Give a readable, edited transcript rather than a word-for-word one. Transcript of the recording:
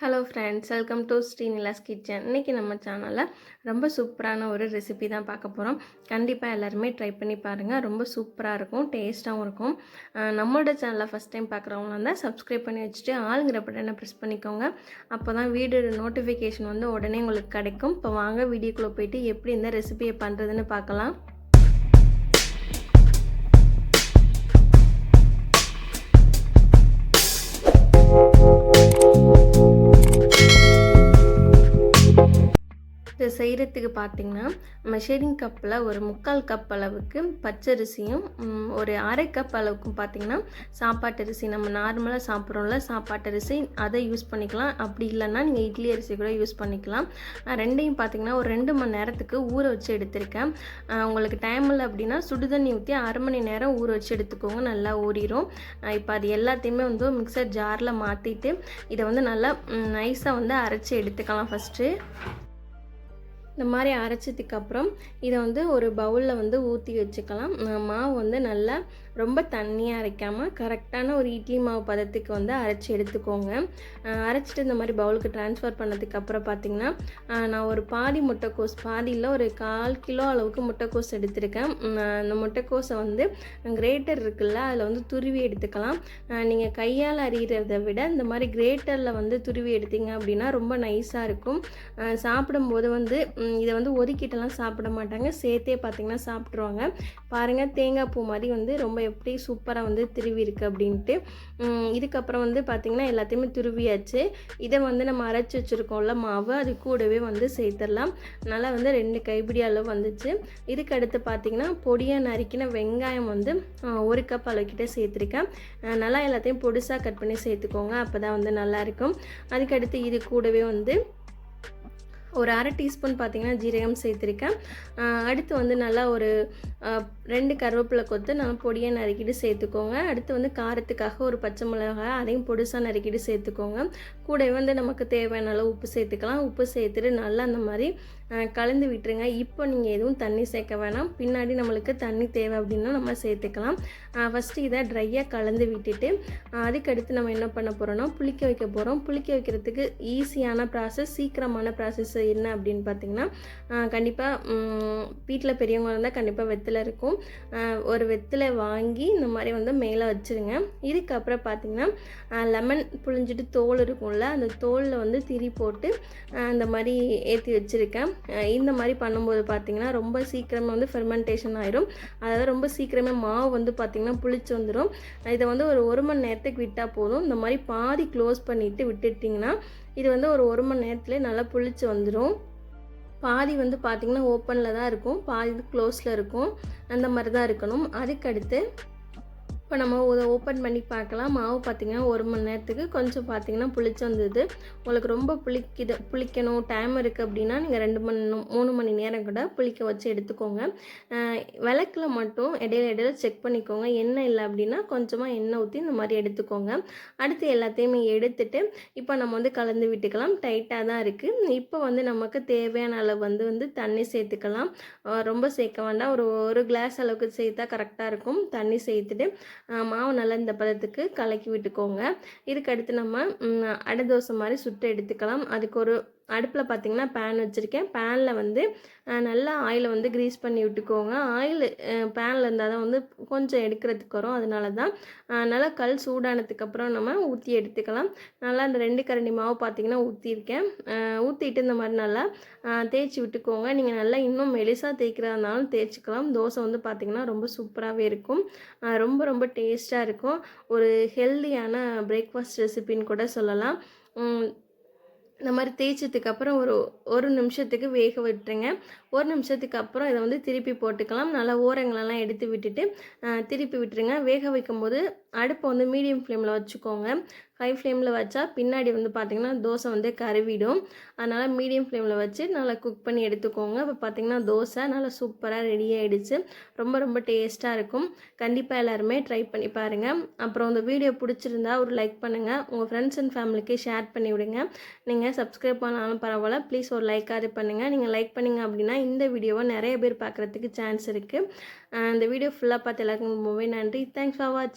Hello friends, welcome to Srinila's kitchen. இன்றைக்கி நம்ம சேனலில் ரொம்ப சூப்பரான ஒரு ரெசிபி தான் பார்க்க போகிறோம். கண்டிப்பாக எல்லாருமே ட்ரை பண்ணி பாருங்கள். ரொம்ப சூப்பராக இருக்கும், டேஸ்ட்டாகவும் இருக்கும். நம்மளோட சேனலில் ஃபஸ்ட் டைம் பார்க்குறவங்களா இருந்தால் சப்ஸ்கிரைப் பண்ணி வச்சுட்டு ஆளுங்கிற பட்டனை ப்ரெஸ் பண்ணிக்கோங்க. அப்போ தான் வீடியோ நோட்டிஃபிகேஷன் வந்து உடனே உங்களுக்கு கிடைக்கும். இப்போ வாங்க வீடியோக்குள்ளே போயிட்டு எப்படி இந்த ரெசிபியை பண்ணுறதுன்னு பார்க்கலாம். இதை செய்கிறதுக்கு பார்த்திங்கன்னா, மெஷரிங் கப்பில் ஒரு 3/4 கப் அளவுக்கு பச்சரிசியும், ஒரு 1/2 கப் அளவுக்கு பார்த்திங்கன்னா சாப்பாட்டு அரிசி, நம்ம நார்மலாக சாப்பிட்றோம்ல சாப்பாட்டரிசி, அதை யூஸ் பண்ணிக்கலாம். அப்படி இல்லைன்னா நீங்கள் இட்லி அரிசி கூட யூஸ் பண்ணிக்கலாம். ரெண்டையும் பார்த்திங்கன்னா ஒரு 2 மணி நேரத்துக்கு ஊற வச்சு எடுத்திருக்கேன். உங்களுக்கு டைம் இல்லை அப்படின்னா சுடுதண்ணி ஊற்றி 1/2 மணி நேரம் ஊற வச்சு எடுத்துக்கோங்க, நல்லா ஊறிடும். இப்போ அது எல்லாத்தையுமே வந்து மிக்சர் ஜாரில் மாற்றிட்டு இதை வந்து நல்லா நைஸாக வந்து அரைச்சி எடுத்துக்கலாம். ஃபஸ்ட்டு இந்த மாதிரி அரைச்சதுக்கப்புறம் இதை வந்து ஒரு பவுலில் வந்து ஊற்றி வச்சுக்கலாம். மாவு வந்து நல்லா ரொம்ப தண்ணியாக அரைக்காமல் கரெக்டான ஒரு இட்லி மாவு பதத்துக்கு வந்து அரைச்சி எடுத்துக்கோங்க. அரைச்சிட்டு இந்த மாதிரி பவுலுக்கு ட்ரான்ஸ்ஃபர் பண்ணதுக்கப்புறம் பார்த்திங்கன்னா, நான் ஒரு பாதி முட்டைக்கோஸ், பாதியில் ஒரு 1/4 கிலோ அளவுக்கு முட்டைக்கோஸ் எடுத்திருக்கேன். அந்த முட்டைக்கோஸை வந்து கிரேட்டர் இருக்குல்ல, அதில் வந்து துருவி எடுத்துக்கலாம். நீங்கள் கையால் அறிகிறத விட இந்த மாதிரி கிரேட்டரில் வந்து துருவி எடுத்தீங்க அப்படின்னா ரொம்ப நைஸாக இருக்கும். சாப்பிடும்போது வந்து இதை வந்து ஒதுக்கிட்டெல்லாம் சாப்பிட மாட்டாங்க, சேர்த்தே பார்த்திங்கன்னா சாப்பிட்ருவாங்க. பாருங்கள், தேங்காய் பூ மாதிரி வந்து ரொம்ப எப்படி சூப்பராக வந்து திருவி இருக்குது அப்படின்ட்டு. இதுக்கப்புறம் வந்து பார்த்திங்கன்னா எல்லாத்தையுமே துருவியாச்சு. இதை வந்து நம்ம அரைச்சி வச்சுருக்கோம்ல மாவு, அது கூடவே வந்து சேர்த்துடலாம். நல்லா வந்து 2 கைப்பிடி அளவு வந்துச்சு. இதுக்கு அடுத்து பார்த்திங்கன்னா பொடியாக நறுக்கின வெங்காயம் வந்து 1 கப் அளவுக்கிட்ட சேர்த்துருக்கேன். நல்லா எல்லாத்தையும் பொடிசாக கட் பண்ணி சேர்த்துக்கோங்க, அப்போ தான் வந்து நல்லாயிருக்கும். அதுக்கடுத்து இது கூடவே வந்து ஒரு 1/2 டீஸ்பூன் பார்த்திங்கன்னா ஜீரகம் சேர்த்துருக்கேன். அடுத்து வந்து நல்லா ஒரு 2 கருவேப்பிலை கொத்து நல்லா பொடியாக நறுக்கிட்டு சேர்த்துக்கோங்க. அடுத்து வந்து காரத்துக்காக ஒரு பச்சை மிளகாய், அதையும் பொடிசாக நறுக்கிட்டு சேர்த்துக்கோங்க. கூடவே வந்து நமக்கு தேவையான அளவு உப்பு சேர்த்துக்கலாம். உப்பு சேர்த்துட்டு நல்லா அந்த மாதிரி கலந்து விட்டுருங்க. இப்போ நீங்கள் எதுவும் தண்ணி சேர்க்க வேணாம், பின்னாடி நம்மளுக்கு தண்ணி தேவை அப்படின்னா நம்ம சேர்த்துக்கலாம். ஃபஸ்ட்டு இதை ட்ரையாக கலந்து விட்டுட்டு அதுக்கடுத்து நம்ம என்ன பண்ண போகிறோம்னா புளிக்க வைக்க போகிறோம். புளிக்க வைக்கிறதுக்கு ஈஸியான ப்ராசஸ், சீக்கிரமான ப்ராசஸ் என்ன அப்படின்னு பார்த்திங்கன்னா, கண்டிப்பாக வீட்டில் பெரியவங்க இருந்தால் கண்டிப்பாக வெத்தலை இருக்கும். ஒரு வெத்தலை வாங்கி இந்த மாதிரி வந்து மேலே வச்சுருங்க. இதுக்கப்புறம் பார்த்திங்கன்னா லெமன் புழிஞ்சிட்டு தோல் இருக்கும்ல, அந்த தோலில் வந்து திரி போட்டு இந்த மாதிரி ஏற்றி வச்சுருக்கேன். இந்த மாதிரி பண்ணும்போது பார்த்திங்கன்னா ரொம்ப சீக்கிரமாக வந்து ஃபெர்மெண்டேஷன் ஆயிரும். அதாவது ரொம்ப சீக்கிரமே மாவு வந்து பார்த்திங்கன்னா புளிச்சு வந்துடும். இதை வந்து ஒரு 1 மணி நேரத்துக்கு விட்டால் போதும். இந்த மாதிரி பாதி க்ளோஸ் பண்ணிவிட்டு விட்டுட்டிங்கன்னா இது வந்து ஒரு 1 மணி நேரத்துலேயே நல்லா புளிச்சு வந்துடும். பாதி வந்து பார்த்திங்கன்னா ஓப்பனில் தான் இருக்கும், பாதி க்ளோஸில் இருக்கும். அந்த மாதிரி தான் இருக்கணும். அதுக்கடுத்து இப்போ நம்ம ஓப்பன் பண்ணி பார்க்கலாம். மாவு பார்த்திங்கன்னா 1 மணி நேரத்துக்கு கொஞ்சம் பார்த்திங்கன்னா புளிச்சு வந்தது. உங்களுக்கு ரொம்ப புளிக்கணும் டைம் இருக்குது அப்படின்னா நீங்கள் 3 மணி நேரம் கூட புளிக்க வச்சு எடுத்துக்கோங்க. விளக்கில் மட்டும் இடையில செக் பண்ணிக்கோங்க. எண்ணெய் இல்லை அப்படின்னா கொஞ்சமாக எண்ணெய் ஊற்றி இந்த மாதிரி எடுத்துக்கோங்க. அடுத்து எல்லாத்தையுமே எடுத்துட்டு இப்போ நம்ம வந்து கலந்து விட்டுக்கலாம். டைட்டாக தான் இருக்குது. இப்போ வந்து நமக்கு தேவையான அளவு வந்து தண்ணி சேர்த்துக்கலாம். ரொம்ப சேர்க்க வேண்டாம், ஒரு கிளாஸ் அளவுக்கு சேர்த்தா கரெக்டாக இருக்கும். தண்ணி சேர்த்துட்டு மாவு நல்லா இந்த பதத்துக்கு கலக்கி விட்டுக்கோங்க. இதுக்கு அடுத்து நம்ம அடை தோசை மாதிரி சுட்டு எடுத்துக்கலாம். அதுக்கு ஒரு அடுப்பில் பார்த்திங்கன்னா பேன் வச்சுருக்கேன். பேனில் வந்து நல்லா ஆயிலை வந்து க்ரீஸ் பண்ணி விட்டுக்கோங்க. ஆயில் பேனில் இருந்தால் தான் வந்து கொஞ்சம் எடுக்கிறதுக்கு வரும், அதனால தான். நல்லா கல் சூடானதுக்கப்புறம் நம்ம ஊற்றி எடுத்துக்கலாம். நல்லா அந்த 2 கரண்டி மாவு பார்த்திங்கன்னா ஊற்றிருக்கேன். ஊற்றிட்டு இந்த மாதிரி நல்லா தேய்ச்சி விட்டுக்கோங்க. நீங்கள் நல்லா இன்னும் மெலிசாக தேய்க்கிறதா இருந்தாலும் தேய்ச்சிக்கலாம். தோசை வந்து பார்த்திங்கன்னா ரொம்ப சூப்பராகவே இருக்கும், ரொம்ப ரொம்ப டேஸ்ட்டாக இருக்கும். ஒரு ஹெல்தியான பிரேக்ஃபாஸ்ட் ரெசிபின்னு கூட சொல்லலாம். இந்த மாதிரி தேய்ச்சதுக்கப்புறம் ஒரு நிமிஷத்துக்கு வேக விட்டுருங்க. 1 நிமிஷத்துக்கு அப்புறம் இதை வந்து திருப்பி போட்டுக்கலாம். நல்லா ஓரங்களெல்லாம் எடுத்து விட்டுட்டு திருப்பி விட்டுருங்க. வேக வைக்கும்போது அடுப்பை வந்து மீடியம் ஃப்ளேமில் வச்சுக்கோங்க. ஹை ஃப்ளேமில் வச்சா பின்னாடி வந்து பார்த்திங்கன்னா தோசை வந்து கருவிடும். அதனால் மீடியம் ஃப்ளேமில் வச்சு நல்லா குக் பண்ணி எடுத்துக்கோங்க. இப்போ பார்த்திங்கன்னா தோசை நல்லா சூப்பராக ரெடி ஆகிடுச்சு. ரொம்ப ரொம்ப டேஸ்ட்டாக இருக்கும். கண்டிப்பாக எல்லாருமே ட்ரை பண்ணி பாருங்கள். அப்புறம் இந்த வீடியோ பிடிச்சிருந்தா ஒரு லைக் பண்ணுங்கள். உங்கள் ஃப்ரெண்ட்ஸ் அண்ட் ஃபேமிலிக்கு ஷேர் பண்ணி விடுங்க. நீங்கள் சப்ஸ்கிரைப் பண்ணாலும் பரவாயில்ல, ப்ளீஸ் ஒரு லைக்காவது பண்ணுங்கள். நீங்கள் லைக் பண்ணிங்க அப்படின்னா இந்த வீடியோவை நிறைய பேர் பார்க்குறதுக்கு சான்ஸ் இருக்குது. இந்த வீடியோ ஃபுல்லாக பார்த்து எல்லாருக்கும் ரொம்பவே நன்றி. தேங்க்ஸ் ஃபார் வாட்சிங்.